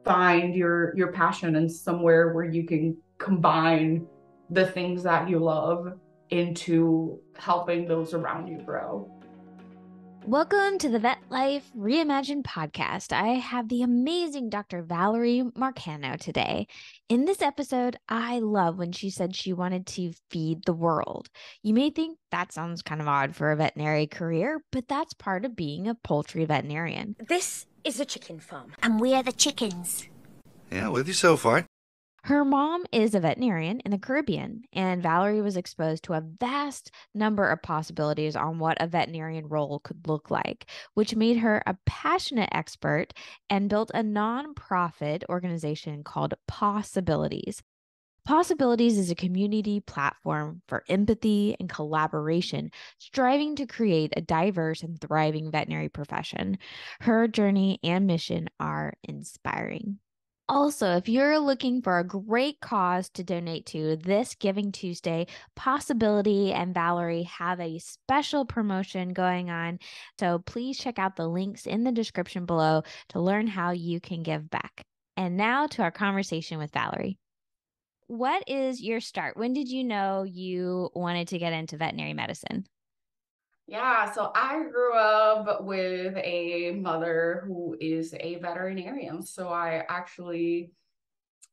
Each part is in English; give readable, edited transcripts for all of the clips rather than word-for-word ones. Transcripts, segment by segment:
find your passion and somewhere where you can combine the things that you love into helping those around you grow. Welcome to the Vet Life Reimagined podcast. I have the amazing Dr. Valerie Marcano today. In this episode, I love when she said she wanted to feed the world. You may think that sounds kind of odd for a veterinary career, but that's part of being a poultry veterinarian. This is a chicken farm, and we're the chickens. Yeah, with you so far. Her mom is a veterinarian in the Caribbean, and Valerie was exposed to a vast number of possibilities on what a veterinarian role could look like, which made her a passionate expert and built a nonprofit organization called Pawsibilities. Pawsibilities is a community platform for empathy and collaboration, striving to create a diverse and thriving veterinary profession. Her journey and mission are inspiring. Also, if you're looking for a great cause to donate to this Giving Tuesday, Pawsibility and Valerie have a special promotion going on. So please check out the links in the description below to learn how you can give back. And now to our conversation with Valerie. What is your start? When did you know you wanted to get into veterinary medicine? Yeah, so I grew up with a mother who is a veterinarian. So I actually,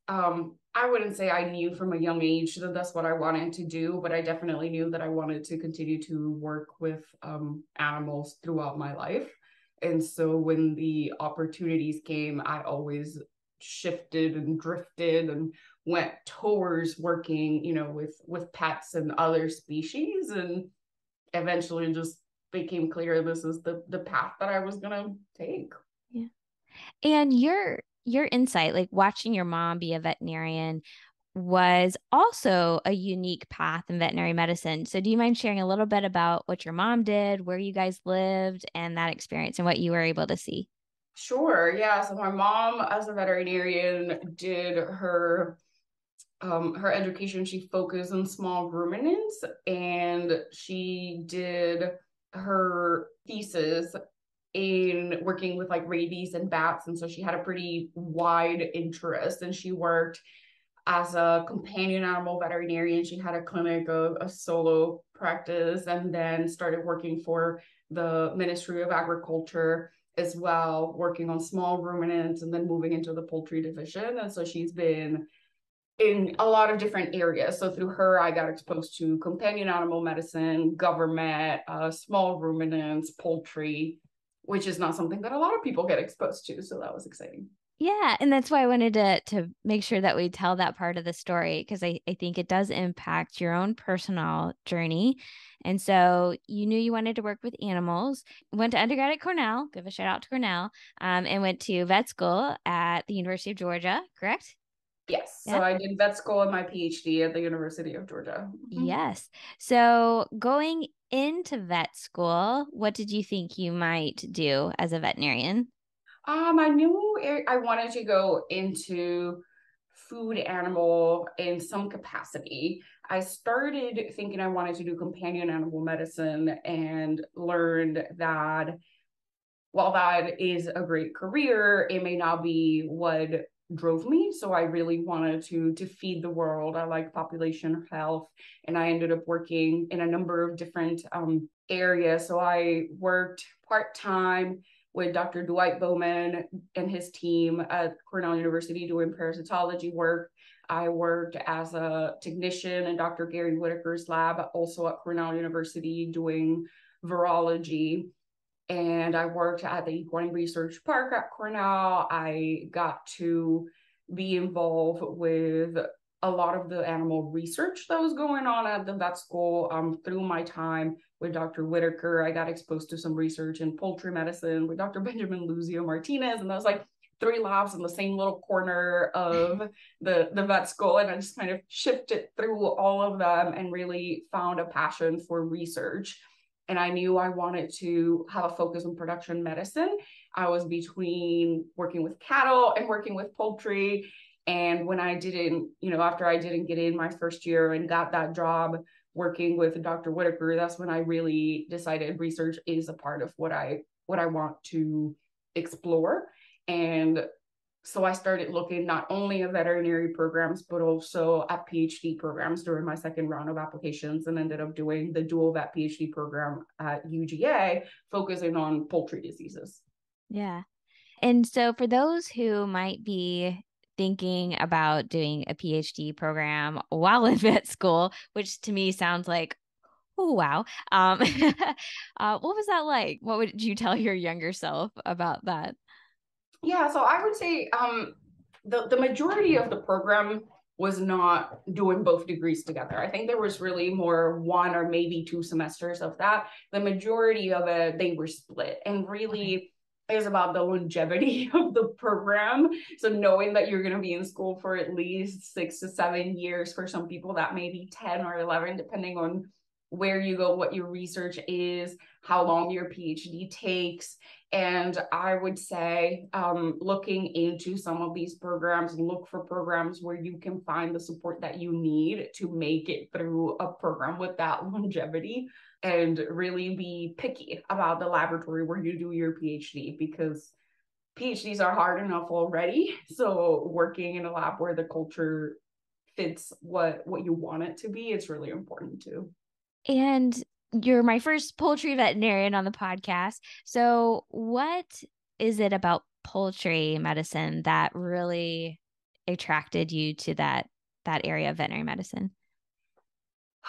I wouldn't say I knew from a young age that that's what I wanted to do, but I definitely knew that I wanted to continue to work with animals throughout my life. And so when the opportunities came, I always shifted and drifted and went towards working, with pets and other species, and eventually just became clear this is the path that I was gonna take. Yeah. And your insight, like watching your mom be a veterinarian, was also a unique path in veterinary medicine. So do you mind sharing a little bit about what your mom did, where you guys lived, and that experience and what you were able to see? Sure, yeah. So my mom, as a veterinarian, did her education. She focused on small ruminants, and she did her thesis in working with like rabies and bats. And so she had a pretty wide interest, and she worked as a companion animal veterinarian. She had a clinic, a solo practice, and then started working for the Ministry of Agriculture as well, working on small ruminants and then moving into the poultry division. And so she's been in a lot of different areas. So through her, I got exposed to companion animal medicine, government, small ruminants, poultry, which is not something that a lot of people get exposed to. So that was exciting. Yeah, and that's why I wanted to make sure that we tell that part of the story because I think it does impact your own personal journey. And so you knew you wanted to work with animals, went to undergrad at Cornell, give a shout out to Cornell, and went to vet school at the University of Georgia, correct? Yes. Yeah. So I did vet school and my PhD at the University of Georgia. Mhm. Yes. So going into vet school, what did you think you might do as a veterinarian? I knew I wanted to go into food animal in some capacity. I started thinking I wanted to do companion animal medicine and learned that while that is a great career, it may not be what drove me. So I really wanted to feed the world. I like population health, and I ended up working in a number of different areas. So I worked part-time with Dr. Dwight Bowman and his team at Cornell University doing parasitology work. I worked as a technician in Dr. Gary Whitaker's lab, also at Cornell University doing virology, and I worked at the Equine Research Park at Cornell. I got to be involved with a lot of the animal research that was going on at the vet school. Through my time with Dr. Whitaker, I got exposed to some research in poultry medicine with Dr. Benjamin Luzio Martinez, and that was like three labs in the same little corner of the vet school. And I just kind of shifted through all of them and really found a passion for research, and I knew I wanted to have a focus on production medicine. I was between working with cattle and working with poultry. And when I didn't, after I didn't get in my first year and got that job working with Dr. Whitaker, that's when I really decided research is a part of what I want to explore. And So I started looking not only at veterinary programs, but also at PhD programs during my second round of applications, and ended up doing the dual vet PhD program at UGA, focusing on poultry diseases. Yeah. And so for those who might be thinking about doing a PhD program while in vet school, which to me sounds like, oh, wow. What was that like? What would you tell your younger self about that? Yeah, so I would say the majority of the program was not doing both degrees together. I think there was really more one or maybe 2 semesters of that. The majority of it, they were split, and really is about the longevity of the program. So knowing that you're going to be in school for at least 6 to 7 years, for some people that may be 10 or 11, depending on where you go, what your research is, how long your PhD takes. And I would say looking into some of these programs, look for programs where you can find the support that you need to make it through a program with that longevity, and really be picky about the laboratory where you do your PhD, because PhDs are hard enough already. So working in a lab where the culture fits what you want it to be, it's really important too. And you're my first poultry veterinarian on the podcast. So, what is it about poultry medicine that really attracted you to that area of veterinary medicine?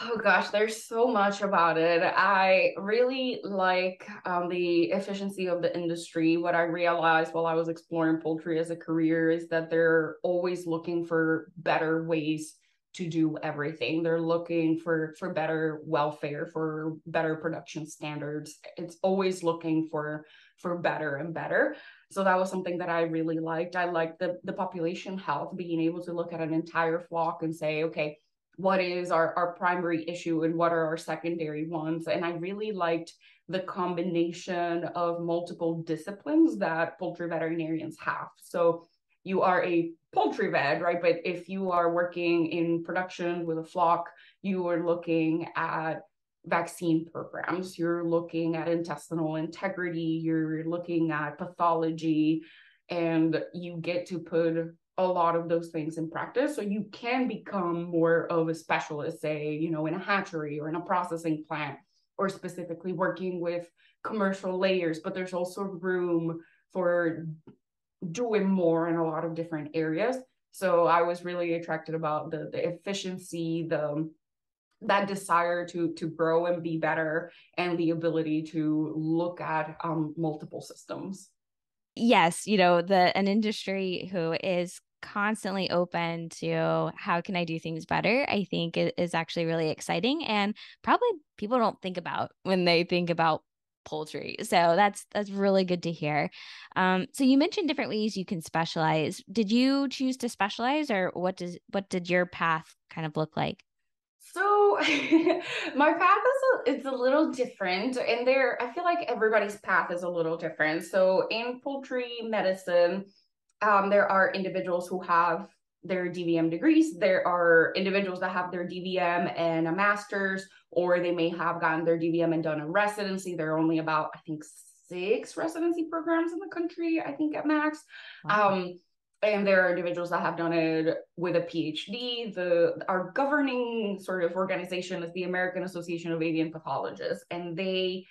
Oh gosh, there's so much about it. I really like the efficiency of the industry. What I realized while I was exploring poultry as a career is that they're always looking for better ways to do everything. They're looking for better welfare, for better production standards. It's always looking for better and better. So that was something that I really liked. I liked the population health, being able to look at an entire flock and say, okay, what is our primary issue and what are our secondary ones. And I really liked the combination of multiple disciplines that poultry veterinarians have. So you are a poultry vet, right? But if you are working in production with a flock, you are looking at vaccine programs, you're looking at intestinal integrity, you're looking at pathology, and you get to put a lot of those things in practice. So you can become more of a specialist, say, in a hatchery or in a processing plant, or specifically working with commercial layers. But there's also room for doing more in a lot of different areas. So I was really attracted about the efficiency, that desire to grow and be better, and the ability to look at multiple systems. Yes, an industry who is constantly open to how can I do things better, I think is actually really exciting, and probably people don't think about when they think about poultry. So that's really good to hear. So you mentioned different ways you can specialize. Did you choose to specialize, or what did your path kind of look like? So my path it's a little different, and I feel like everybody's path is a little different. So in poultry medicine, there are individuals who have their DVM degrees. There are individuals that have their DVM and a master's, or they may have gotten their DVM and done a residency. There are only about, I think, 6 residency programs in the country, I think, at max. Wow. And there are individuals that have done it with a PhD. Our governing sort of organization is the American Association of Avian Pathologists, and they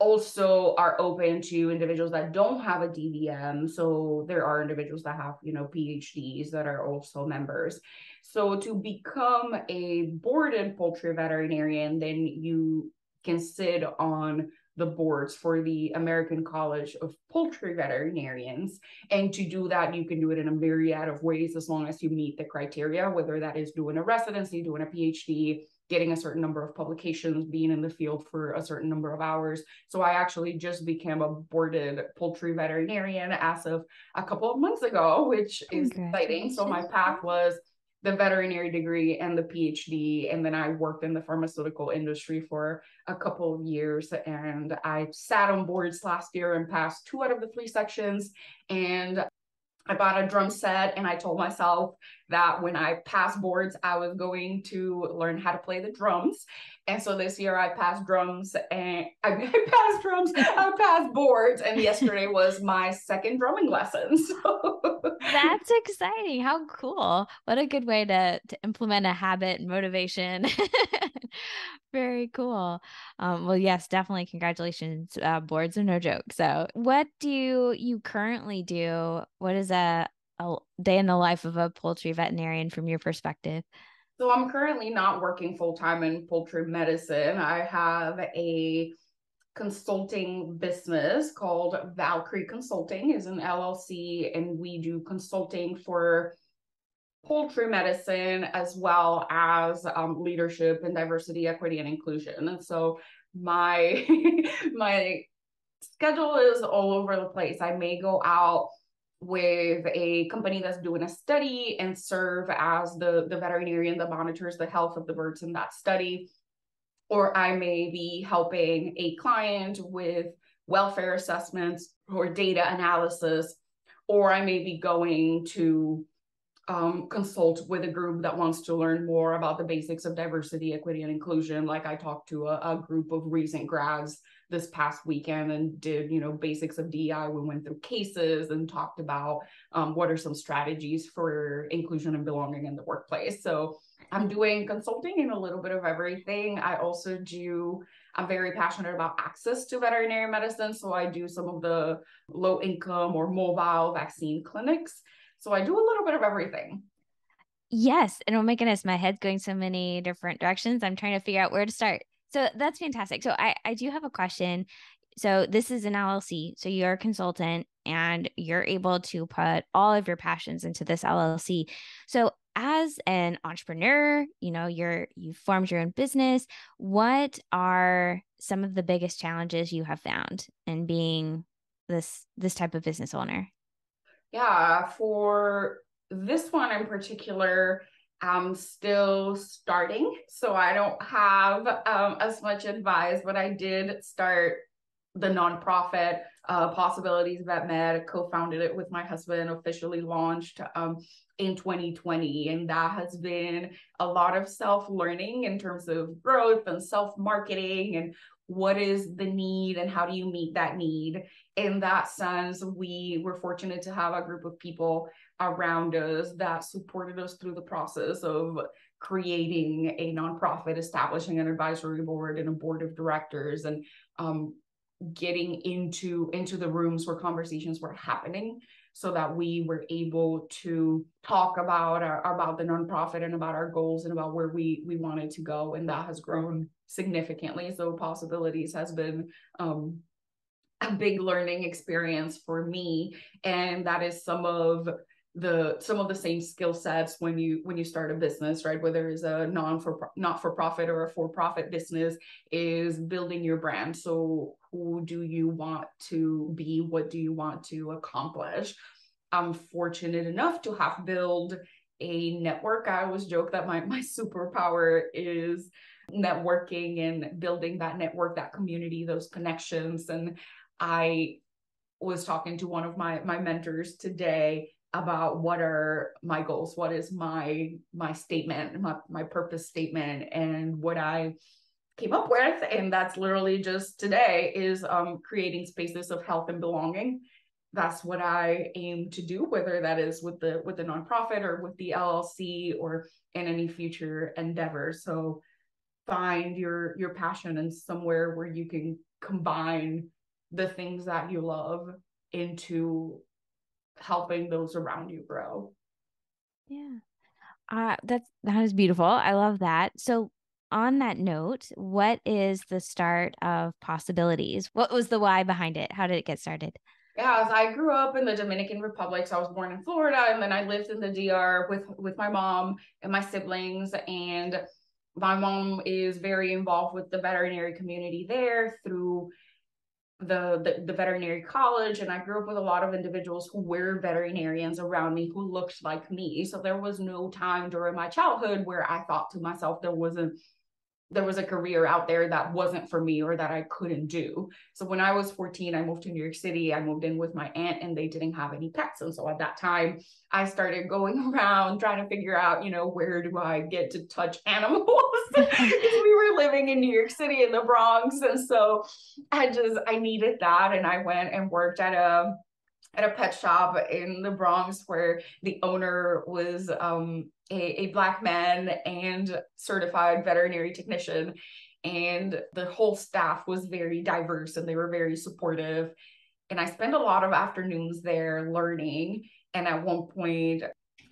also are open to individuals that don't have a DVM. So there are individuals that have, PhDs that are also members. So to become a boarded poultry veterinarian, then you can sit on the boards for the American College of Poultry Veterinarians. And to do that, you can do it in a myriad of ways as long as you meet the criteria, whether that is doing a residency, doing a PhD, getting a certain number of publications, being in the field for a certain number of hours. So I actually just became a boarded poultry veterinarian as of a couple of months ago, which is exciting. So my path was the veterinary degree and the PhD. And then I worked in the pharmaceutical industry for a couple of years. And I sat on boards last year and passed 2 out of the 3 sections. And I bought a drum set, and I told myself that when I passed boards, I was going to learn how to play the drums. And so this year I passed drums and I passed boards. And yesterday was my second drumming lesson. So That's exciting. How cool. What a good way to implement a habit and motivation. Very cool. Well, yes, definitely congratulations. Boards are no joke. So, what do you currently do? What is a day in the life of a poultry veterinarian from your perspective? So I'm currently not working full-time in poultry medicine. I have a consulting business called Valkyrie Consulting, is an LLC, and we do consulting for poultry medicine as well as leadership and diversity, equity, and inclusion. And so my my schedule is all over the place. I may go out with a company that's doing a study and serve as the veterinarian that monitors the health of the birds in that study. Or I may be helping a client with welfare assessments or data analysis, or I may be going to consult with a group that wants to learn more about the basics of diversity, equity, and inclusion. Like I talked to a group of recent grads this past weekend and did, basics of DEI. We went through cases and talked about what are some strategies for inclusion and belonging in the workplace. So I'm doing consulting in a little bit of everything. I'm very passionate about access to veterinary medicine. So I do some of the low income or mobile vaccine clinics. So I do a little bit of everything. Yes. And oh my goodness, my head's going so many different directions. I'm trying to figure out where to start. So that's fantastic. So I do have a question. So this is an LLC. So you're a consultant and you're able to put all of your passions into this LLC. So as an entrepreneur, you formed your own business. What are some of the biggest challenges you have found in being this type of business owner? Yeah, for this one in particular, I'm still starting, so I don't have as much advice, but I did start the nonprofit Pawsibilities Vet Med, co-founded it with my husband, officially launched in 2020. And that has been a lot of self-learning in terms of growth and self-marketing and what is the need and how do you meet that need. In that sense, we were fortunate to have a group of people around us that supported us through the process of creating a nonprofit, establishing an advisory board and a board of directors, and getting into the rooms where conversations were happening, so that we were able to talk about the nonprofit and about our goals and about where we wanted to go. And that has grown significantly. So Pawsibilities has been a big learning experience for me, and that is some of the same skill sets when you start a business, right? Whether it's a not for profit or a for profit business, is building your brand. So who do you want to be? What do you want to accomplish? I'm fortunate enough to have built a network. I always joke that my superpower is networking and building that network, that community, those connections. And I was talking to one of my mentors today about what are my goals, what is my statement, my purpose statement, and what I came up with. And that's literally just today is creating spaces of health and belonging. That's what I aim to do, whether that is with the nonprofit or with the LLC or in any future endeavor. So find your passion and somewhere where you can combine the things that you love into helping those around you grow. Yeah. That is beautiful. I love that. So on that note, what is the start of Pawsibilities? What was the why behind it? How did it get started? Yeah, as I grew up in the Dominican Republic, so I was born in Florida, and then I lived in the DR with my mom and my siblings. And my mom is very involved with the veterinary community there through the veterinary college, and I grew up with a lot of individuals who were veterinarians around me who looked like me. So there was no time during my childhood where I thought to myself there wasn't there was a career out there that wasn't for me or that I couldn't do. So when I was 14, I moved to New York City. I moved in with my aunt and they didn't have any pets. And so at that time, I started going around trying to figure out, where do I get to touch animals? Because we were living in New York City in the Bronx. And so I needed that. And I went and worked at a pet shop in the Bronx where the owner was a Black man and certified veterinary technician. And the whole staff was very diverse and they were very supportive. And I spent a lot of afternoons there learning. And at one point,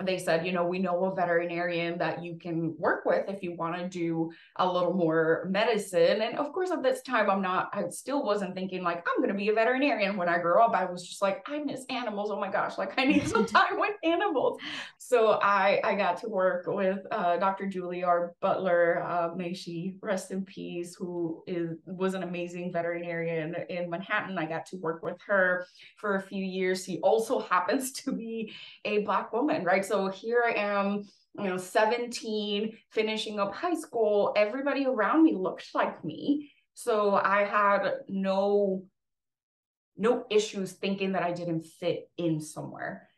they said, we know a veterinarian that you can work with if you want to do a little more medicine. And of course, at this time, I still wasn't thinking like, I'm going to be a veterinarian when I grow up. I was just like, I miss animals. Oh my gosh, like I need some time with animals. So I got to work with Dr. Julie, our butler, may she rest in peace, who was an amazing veterinarian in Manhattan. I got to work with her for a few years. She also happens to be a Black woman, right? So here I am, 17, finishing up high school. Everybody around me looked like me. So I had no issues thinking that I didn't fit in somewhere.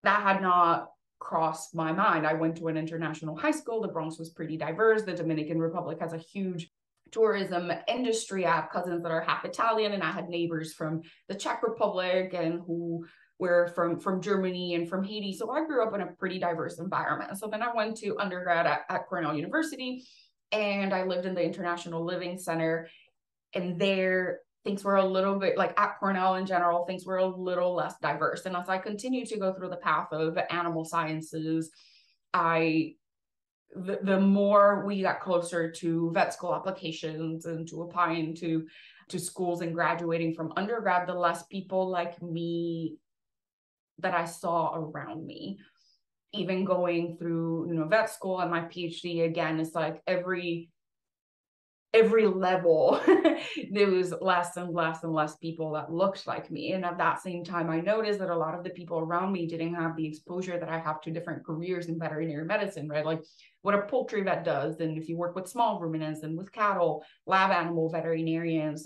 That had not crossed my mind. I went to an international high school. The Bronx was pretty diverse. The Dominican Republic has a huge tourism industry. I have cousins that are half Italian, and I had neighbors from the Czech Republic and who were from Germany and from Haiti. So I grew up in a pretty diverse environment. So then I went to undergrad at Cornell University, and I lived in the International Living Center. And there, things were a little bit, like at Cornell in general, things were a little less diverse. And as I continued to go through the path of animal sciences, the more we got closer to vet school applications and to applying to schools and graduating from undergrad, the less people like me that I saw around me. Even going through, vet school and my PhD, again, it's like every level, there was less and less and less people that looked like me. And at that same time, I noticed that a lot of the people around me didn't have the exposure that I have to different careers in veterinary medicine, right? Like what a poultry vet does. And if you work with small ruminants and with cattle, lab animal veterinarians,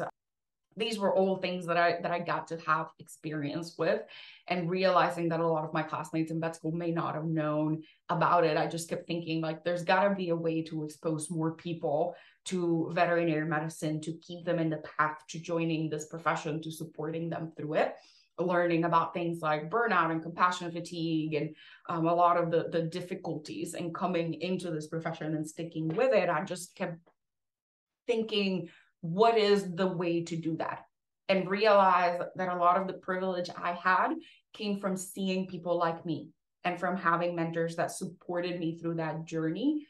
these were all things that I got to have experience with. And realizing that a lot of my classmates in vet school may not have known about it, I just kept thinking like there's got to be a way to expose more people to veterinary medicine, to keep them in the path to joining this profession, to supporting them through it, learning about things like burnout and compassion fatigue and a lot of the difficulties in coming into this profession and sticking with it. I just kept thinking, what is the way to do that? And realize that a lot of the privilege I had came from seeing people like me and from having mentors that supported me through that journey.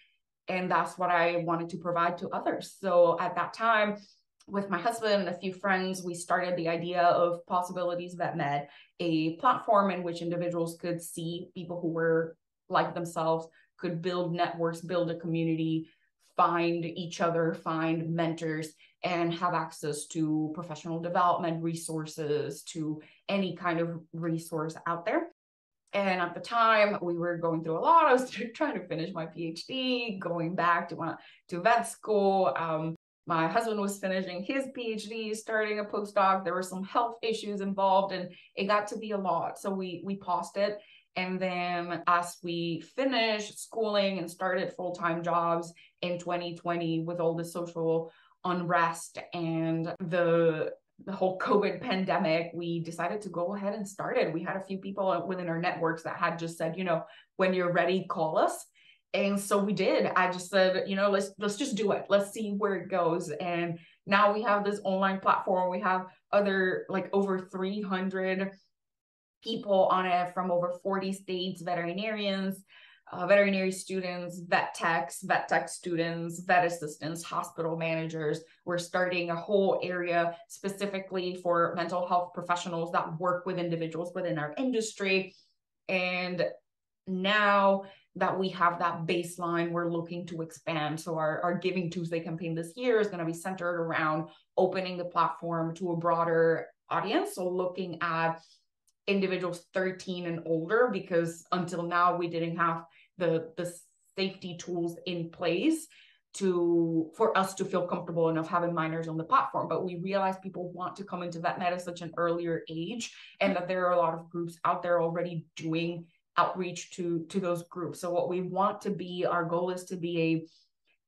And that's what I wanted to provide to others. So at that time, with my husband and a few friends, we started the idea of Pawsibilities Vet Med, a platform in which individuals could see people who were like themselves, could build networks, build a community, find each other, find mentors, and have access to professional development resources, to any kind of resource out there. And at the time, we were going through a lot. I was trying to finish my PhD, going back to vet school. My husband was finishing his PhD, starting a postdoc. There were some health issues involved, and it got to be a lot. So we paused it. And then as we finished schooling and started full-time jobs in 2020 with all the social unrest and the whole COVID pandemic, we decided to go ahead and start it. We had a few people within our networks that had just said, when you're ready, call us. And so we did. I just said, let's just do it. Let's see where it goes. And now we have this online platform. We have over 300 people on it from over 40 states, veterinarians, veterinary students, vet tech students, vet assistants, hospital managers. We're starting a whole area specifically for mental health professionals that work with individuals within our industry. And now that we have that baseline, we're looking to expand. So our Giving Tuesday campaign this year is going to be centered around opening the platform to a broader audience. So looking at individuals 13 and older, because until now we didn't have the safety tools in place for us to feel comfortable enough having minors on the platform. But we realize people want to come into vet med at such an earlier age, and that there are a lot of groups out there already doing outreach to those groups. So what we want to be, our goal is to be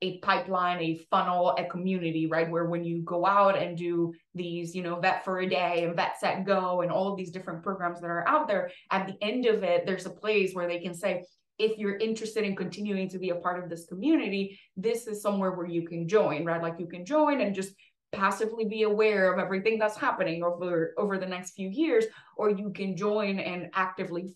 a pipeline, a funnel, a community, right? Where when you go out and do these, Vet for a Day and Vet Set Go and all of these different programs that are out there, at the end of it, there's a place where they can say, if you're interested in continuing to be a part of this community, this is somewhere where you can join, right? Like you can join and just passively be aware of everything that's happening over the next few years, or you can join and actively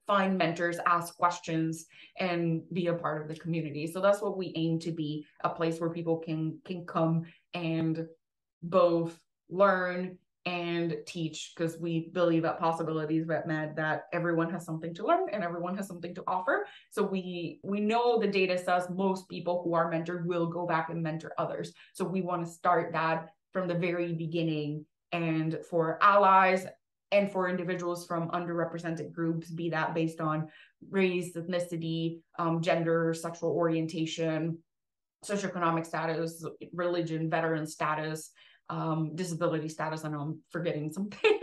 find mentors, ask questions, and be a part of the community. So that's what we aim to be, a place where people can come and both learn and teach, because we believe at Pawsibilities Vet Med that everyone has something to learn and everyone has something to offer. So we know the data says most people who are mentored will go back and mentor others. So we want to start that from the very beginning, and for allies and for individuals from underrepresented groups, be that based on race, ethnicity, gender, sexual orientation, socioeconomic status, religion, veteran status, disability status. I know I'm forgetting some things,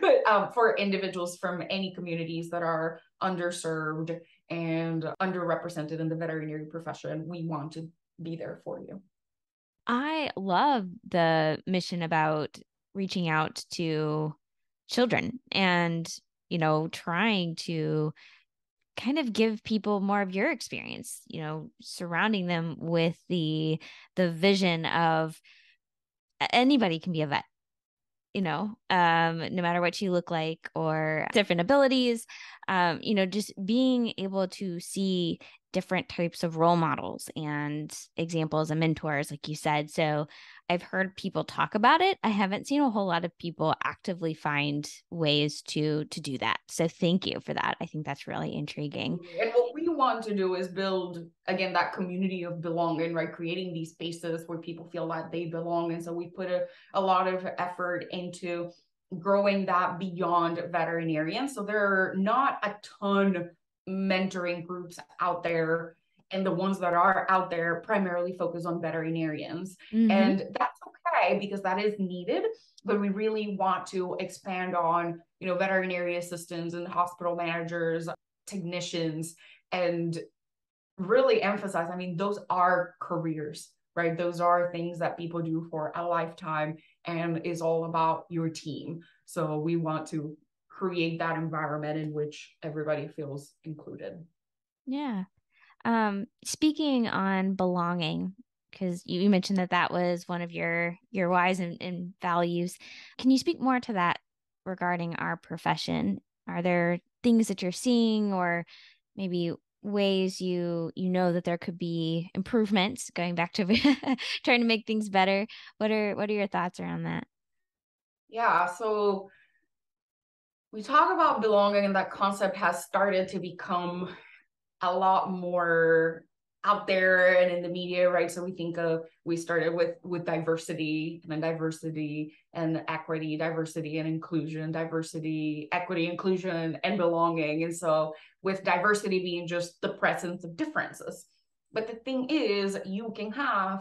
but for individuals from any communities that are underserved and underrepresented in the veterinary profession, we want to be there for you. I love the mission about reaching out to children and, trying to kind of give people more of your experience, surrounding them with the vision of anybody can be a vet, no matter what you look like or different abilities, just being able to see different types of role models and examples and mentors, like you said. So I've heard people talk about it. I haven't seen a whole lot of people actively find ways to do that. So thank you for that. I think that's really intriguing. And what we want to do is build, again, that community of belonging, right? Creating these spaces where people feel like they belong. And so we put a lot of effort into growing that beyond veterinarians. So there are not a ton mentoring groups out there, and the ones that are out there primarily focus on veterinarians. Mm-hmm. And that's okay, because that is needed, but we really want to expand on, veterinary assistants and hospital managers, technicians, and really emphasize, those are careers, right? Those are things that people do for a lifetime and is all about your team. So we want to create that environment in which everybody feels included. Yeah. Speaking on belonging, because you mentioned that was one of your whys and values. Can you speak more to that regarding our profession? Are there things that you're seeing, or maybe ways you know that there could be improvements, going back to trying to make things better? What are your thoughts around that? Yeah, so we talk about belonging, and that concept has started to become a lot more out there and in the media, right? So we started with diversity, and then diversity and equity, diversity and inclusion, diversity, equity, inclusion, and belonging. And so with diversity being just the presence of differences. But the thing is, you can have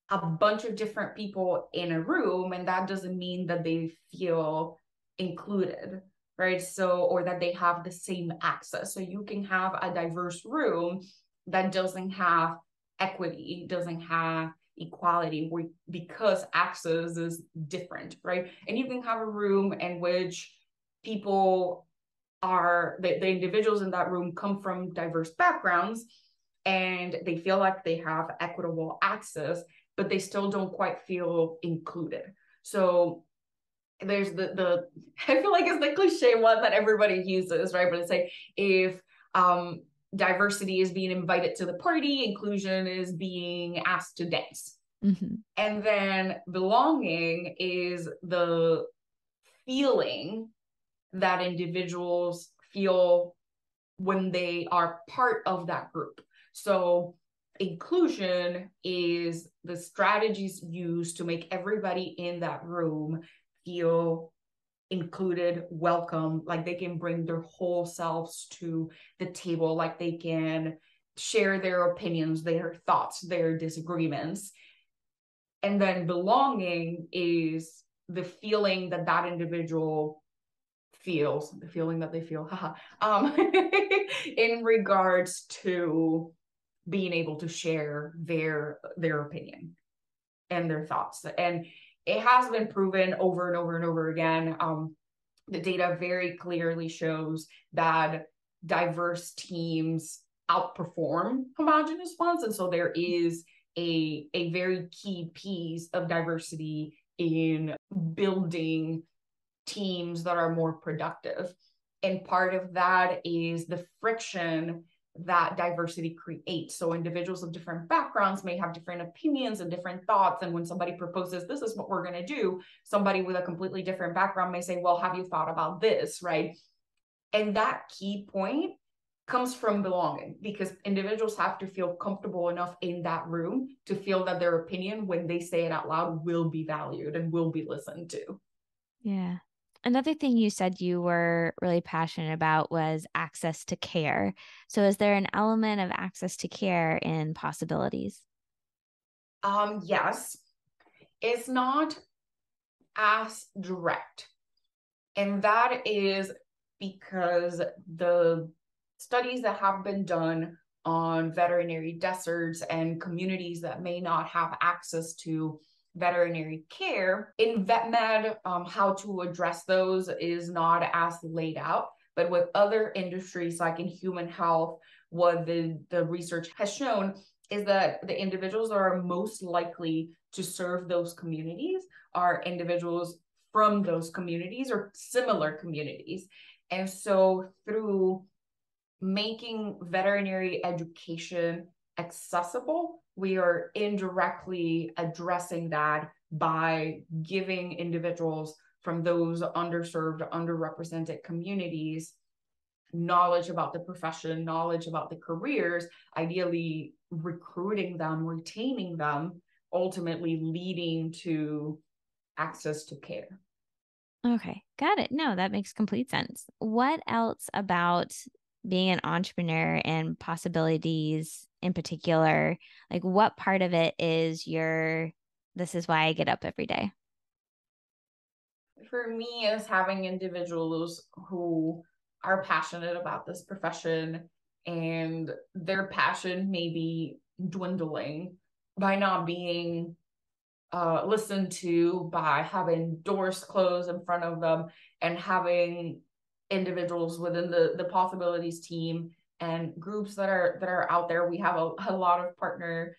a bunch of different people in a room, and that doesn't mean that they feel included, right? So, or that they have the same access. So you can have a diverse room that doesn't have equity, doesn't have equality, because access is different, right? And you can have a room in which people the individuals in that room come from diverse backgrounds, and they feel like they have equitable access, but they still don't quite feel included. So there's the I feel like it's the cliche one that everybody uses, right? But it's like, if diversity is being invited to the party, inclusion is being asked to dance. Mm-hmm. And then belonging is the feeling that individuals feel when they are part of that group. So inclusion is the strategies used to make everybody in that room feel included, welcome, like they can bring their whole selves to the table, like they can share their opinions, their thoughts, their disagreements. And then belonging is the feeling that that individual feels, the feeling that they feel, in regards to being able to share their opinion and their thoughts. And it has been proven over and over and over again. The data very clearly shows that diverse teams outperform homogenous ones. And so there is a very key piece of diversity in building teams that are more productive. And part of that is the friction that diversity creates. So individuals of different backgrounds may have different opinions and different thoughts. And when somebody proposes, this is what we're going to do, somebody with a completely different background may say, well, have you thought about this, right? And that key point comes from belonging, because individuals have to feel comfortable enough in that room to feel that their opinion, when they say it out loud, will be valued and will be listened to. Yeah. Another thing you said you were really passionate about was access to care. So is there an element of access to care in Pawsibilities? Yes, it's not as direct. And that is because the studies that have been done on veterinary deserts and communities that may not have access to veterinary care in vet med, how to address those is not as laid out. But with other industries, like in human health, what the research has shown is that the individuals that are most likely to serve those communities are individuals from those communities or similar communities. And so through making veterinary education accessible, we are indirectly addressing that by giving individuals from those underserved, underrepresented communities knowledge about the profession, knowledge about the careers, ideally recruiting them, retaining them, ultimately leading to access to care. Okay, got it. No, that makes complete sense. What else about being an entrepreneur and Pawsibilities in particular, like what part of it is this is why I get up every day? For me, is having individuals who are passionate about this profession, and their passion may be dwindling by not being listened to, by having doors closed in front of them, and having individuals within the Pawsibilities team and groups that are out there. We have a lot of partner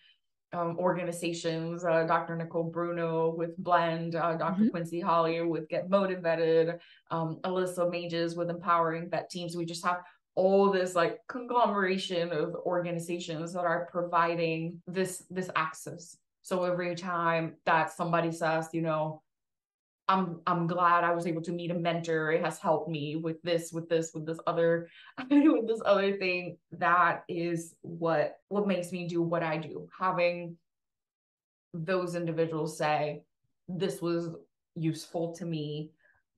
organizations, Dr. Nicole Bruno with Blend, Dr. Quincy Holly with Get Motivated, Alyssa Mages with Empowering Vet Teams. We just have all this like conglomeration of organizations that are providing this access. So every time that somebody says, you know, I'm glad I was able to meet a mentor, it has helped me with this other with this other thing, that is what makes me do what I do. Having those individuals say, this was useful to me,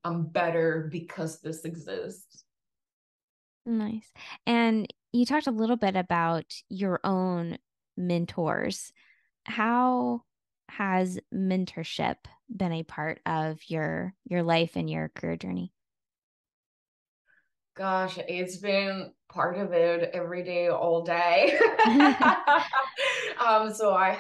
I'm better because this exists. Nice. And you talked a little bit about your own mentors. How has mentorship been a part of your life and your career journey? Gosh, it's been part of it every day, all day. So I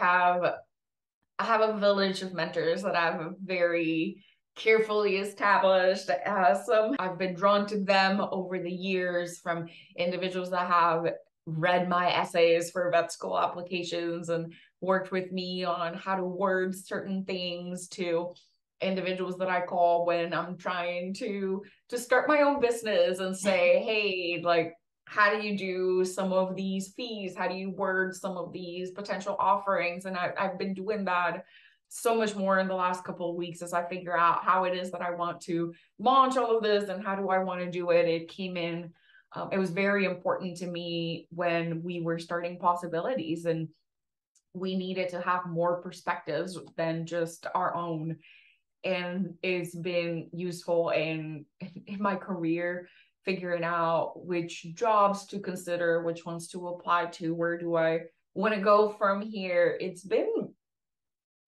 have a village of mentors that I've very carefully established. I've been drawn to them over the years, from individuals that have read my essays for vet school applications and worked with me on how to word certain things, to individuals that I call when I'm trying to start my own business and say, hey, like, how do you do some of these fees? How do you word some of these potential offerings? And I've been doing that so much more in the last couple of weeks as I figure out how it is that I want to launch all of this and how do I want to do it. It came in, it was very important to me when we were starting Pawsibilities, and we needed to have more perspectives than just our own. And it's been useful in my career figuring out which jobs to consider, which ones to apply to, where do I want to go from here. It's been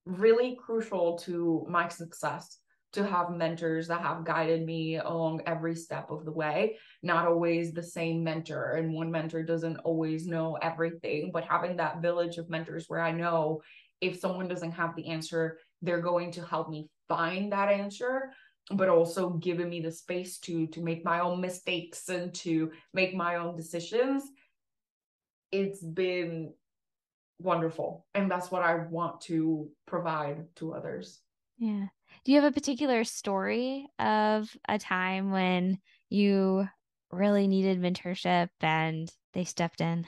really crucial to my success to have mentors that have guided me along every step of the way. Not always the same mentor, and one mentor doesn't always know everything, but having that village of mentors where I know if someone doesn't have the answer, they're going to help me find that answer, but also giving me the space to make my own mistakes and to make my own decisions. It's been wonderful, and that's what I want to provide to others. Yeah. Do you have a particular story of a time when you really needed mentorship and they stepped in?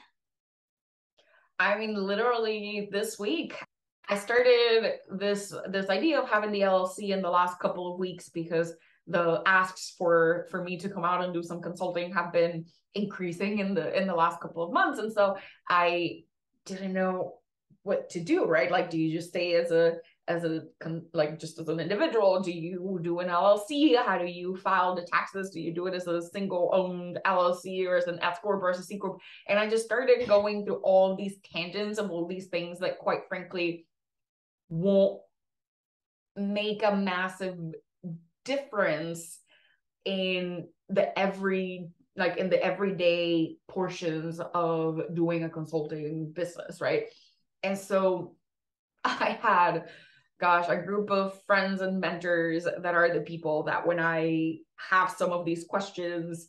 I mean, literally this week, I started this idea of having the LLC in the last couple of weeks because the asks for me to come out and do some consulting have been increasing in the last couple of months, and so I didn't know what to do. Right? Like, do you just stay as a like just as an individual? Do you do an LLC? How do you file the taxes? Do you do it as a single owned LLC or as an S corp or as a C corp? And I just started going through all these tangents of all these things that, quite frankly, won't make a massive difference in the everyday portions of doing a consulting business, right? And so I had, gosh, a group of friends and mentors that are the people that when I have some of these questions,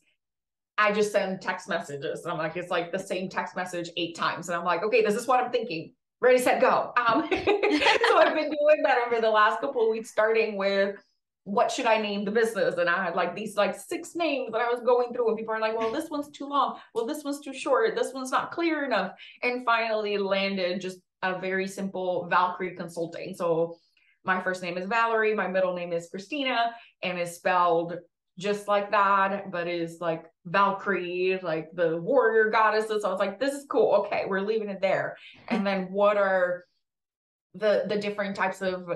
I just send text messages. And I'm like, it's like the same text message 8 times. And I'm like, okay, this is what I'm thinking. Ready, set, go. So I've been doing that over the last couple of weeks, starting with what should I name the business? And I had like these like 6 names that I was going through, and people are like, well, this one's too long. Well, this one's too short. This one's not clear enough. And finally landed just a very simple Valkyrie Consulting. So my first name is Valerie, my middle name is Christina, and is spelled just like that, but is like Valkyrie, like the warrior goddesses. So I was like, this is cool. Okay, we're leaving it there. And then what are the different types of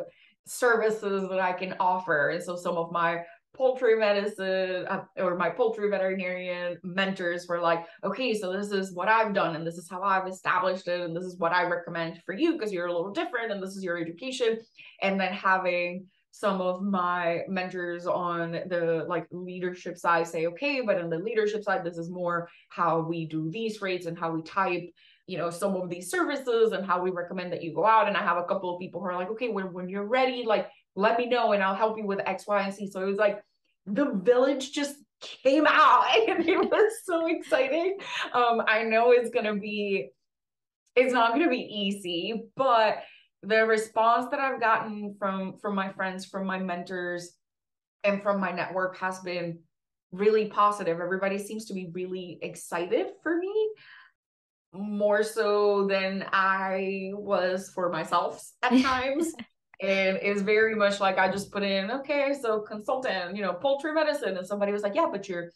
services that I can offer? And so some of my poultry medicine or my poultry veterinarian mentors were like, okay, so this is what I've done, and this is how I've established it, and this is what I recommend for you because you're a little different, and this is your education. And then having some of my mentors on the like leadership side say, okay, but on the leadership side, this is more how we do these rates and how we type, some of these services and how we recommend that you go out. And I have a couple of people who are like, okay, when you're ready, like, let me know and I'll help you with X, Y, and C. So it was like the village just came out and it was so exciting. I know it's not going to be easy, but the response that I've gotten from my friends, from my mentors, and from my network has been really positive. Everybody seems to be really excited for me, more so than I was for myself at times. And it's very much like I just put in, okay, so consultant, poultry medicine. And somebody was like, yeah, but you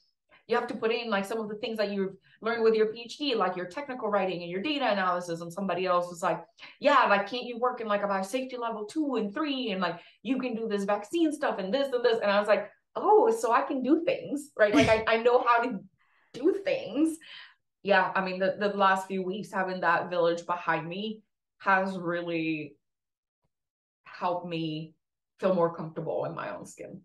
have to put in like some of the things that you've learned with your P.h.D, like your technical writing and your data analysis. And somebody else was like, yeah, like, can't you work in like a biosafety level 2 and 3? And like, you can do this vaccine stuff and this and this. And I was like, oh, so I can do things, right? Like I know how to do things. Yeah, I mean, the last few weeks having that village behind me has really helped me feel more comfortable in my own skin.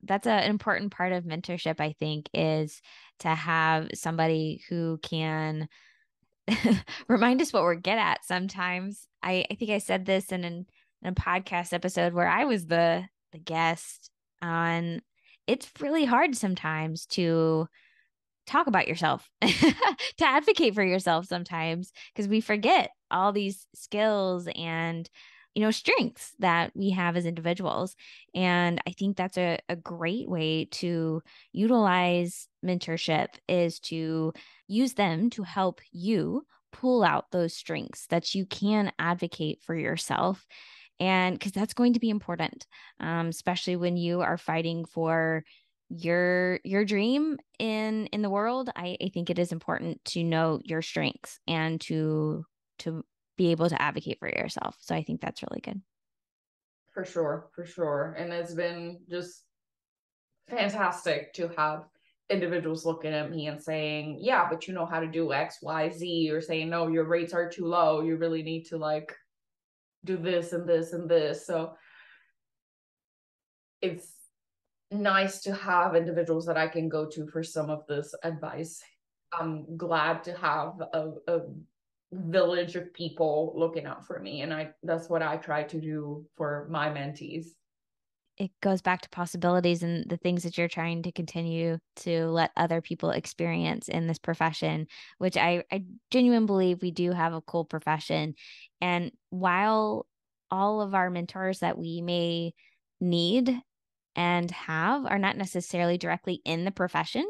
That's an important part of mentorship, I think, is to have somebody who can remind us what we're good at sometimes. I think I said this in a podcast episode where I was the guest on. It's really hard sometimes to talk about yourself, to advocate for yourself sometimes, because we forget all these skills and strengths that we have as individuals. And I think that's a great way to utilize mentorship, is to use them to help you pull out those strengths that you can advocate for yourself. And because that's going to be important, especially when you are fighting for your dream in the world. I think it is important to know your strengths and to be able to advocate for yourself. So I think that's really good. For sure. And it's been just fantastic to have individuals looking at me and saying, yeah, but you know how to do X, Y, Z, or saying, no, your rates are too low. You really need to like do this and this and this. So it's nice to have individuals that I can go to for some of this advice. I'm glad to have a village of people looking out for me. And that's what I try to do for my mentees. It goes back to possibilities and the things that you're trying to continue to let other people experience in this profession, which I genuinely believe we do have a cool profession. And while all of our mentors that we may need and have are not necessarily directly in the profession,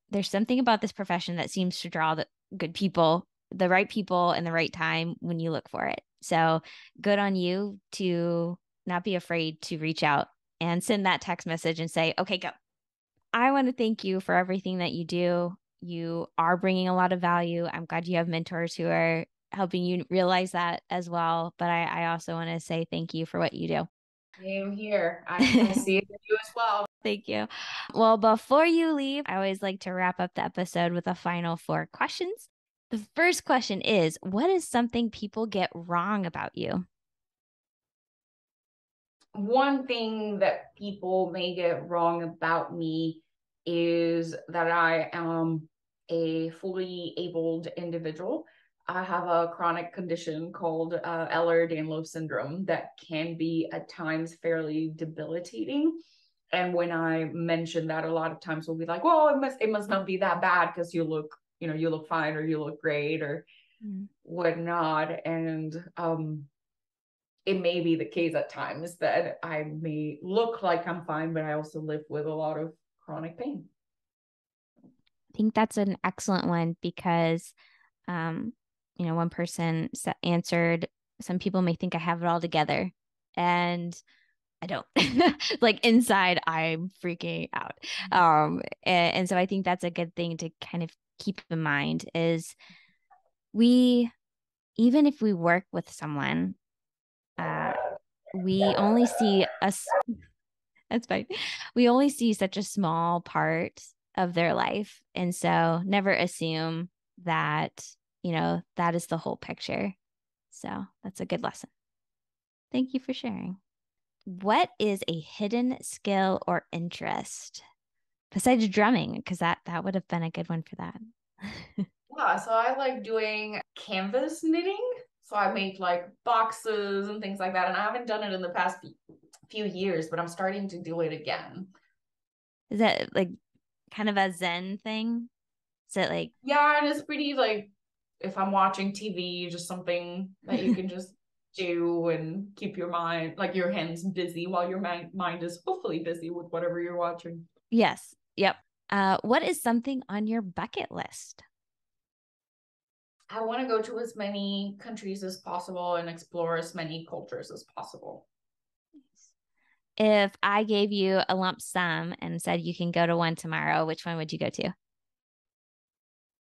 there's something about this profession that seems to draw the good people, the right people in the right time when you look for it. So good on you to not be afraid to reach out and send that text message and say, okay, go. I want to thank you for everything that you do. You are bringing a lot of value. I'm glad you have mentors who are helping you realize that as well. But I also want to say thank you for what you do. Same here. I see it in you as well. Thank you. Well, before you leave, I always like to wrap up the episode with a final 4 questions. The first question is, what is something people get wrong about you? One thing that people may get wrong about me is that I am a fully abled individual. I have a chronic condition called Ehlers-Danlos syndrome that can be at times fairly debilitating. And when I mention that, a lot of times we'll be like, well, it must not be that bad because you look fine, or you look great, or whatnot. And it may be the case at times that I may look like I'm fine, but I also live with a lot of chronic pain. I think that's an excellent one because, one person answered, some people may think I have it all together, and I don't. Like inside, I'm freaking out. And so I think that's a good thing to kind of keep in mind is even if we work with someone, we only see us. That's fine. We only see such a small part of their life. And so never assume that, that is the whole picture. So that's a good lesson. Thank you for sharing. What is a hidden skill or interest besides drumming? Because that would have been a good one for that. Yeah, so I like doing canvas knitting. So I make like boxes and things like that. And I haven't done it in the past few years, but I'm starting to do it again. Is that like kind of a Zen thing? Is it like... Yeah, and it's pretty like if I'm watching TV, just something that you can just do and keep your mind, like your hands busy while your mind is hopefully busy with whatever you're watching. Yes. Yep. What is something on your bucket list? I want to go to as many countries as possible and explore as many cultures as possible. If I gave you a lump sum and said you can go to one tomorrow, which one would you go to?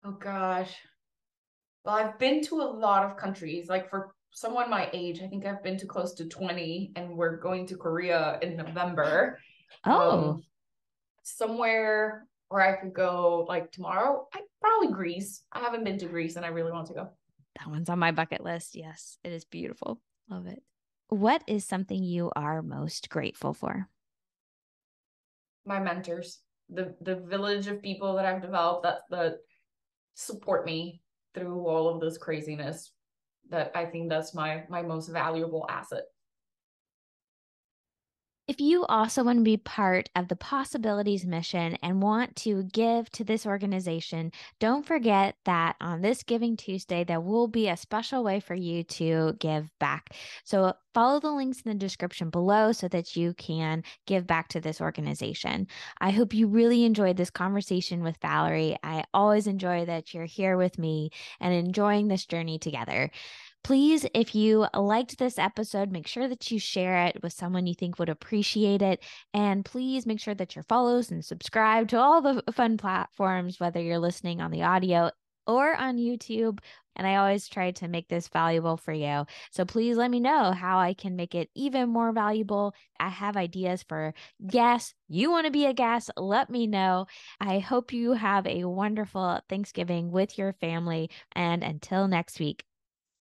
Oh gosh. Well, I've been to a lot of countries. Like for someone my age, I think I've been to close to 20, and we're going to Korea in November. Oh. Somewhere where I could go like tomorrow, probably Greece. I haven't been to Greece and I really want to go. That one's on my bucket list. Yes, it is beautiful. Love it. What is something you are most grateful for? My mentors, the village of people that I've developed that support me through all of this craziness. That I think that's my most valuable asset. If you also want to be part of the Pawsibilities mission and want to give to this organization, don't forget that on this Giving Tuesday, there will be a special way for you to give back. So follow the links in the description below so that you can give back to this organization. I hope you really enjoyed this conversation with Valerie. I always enjoy that you're here with me and enjoying this journey together. Please, if you liked this episode, make sure that you share it with someone you think would appreciate it. And please make sure that you're follows and subscribe to all the fun platforms, whether you're listening on the audio or on YouTube. And I always try to make this valuable for you. So please let me know how I can make it even more valuable. I have ideas for guests. You want to be a guest? Let me know. I hope you have a wonderful Thanksgiving with your family. And until next week,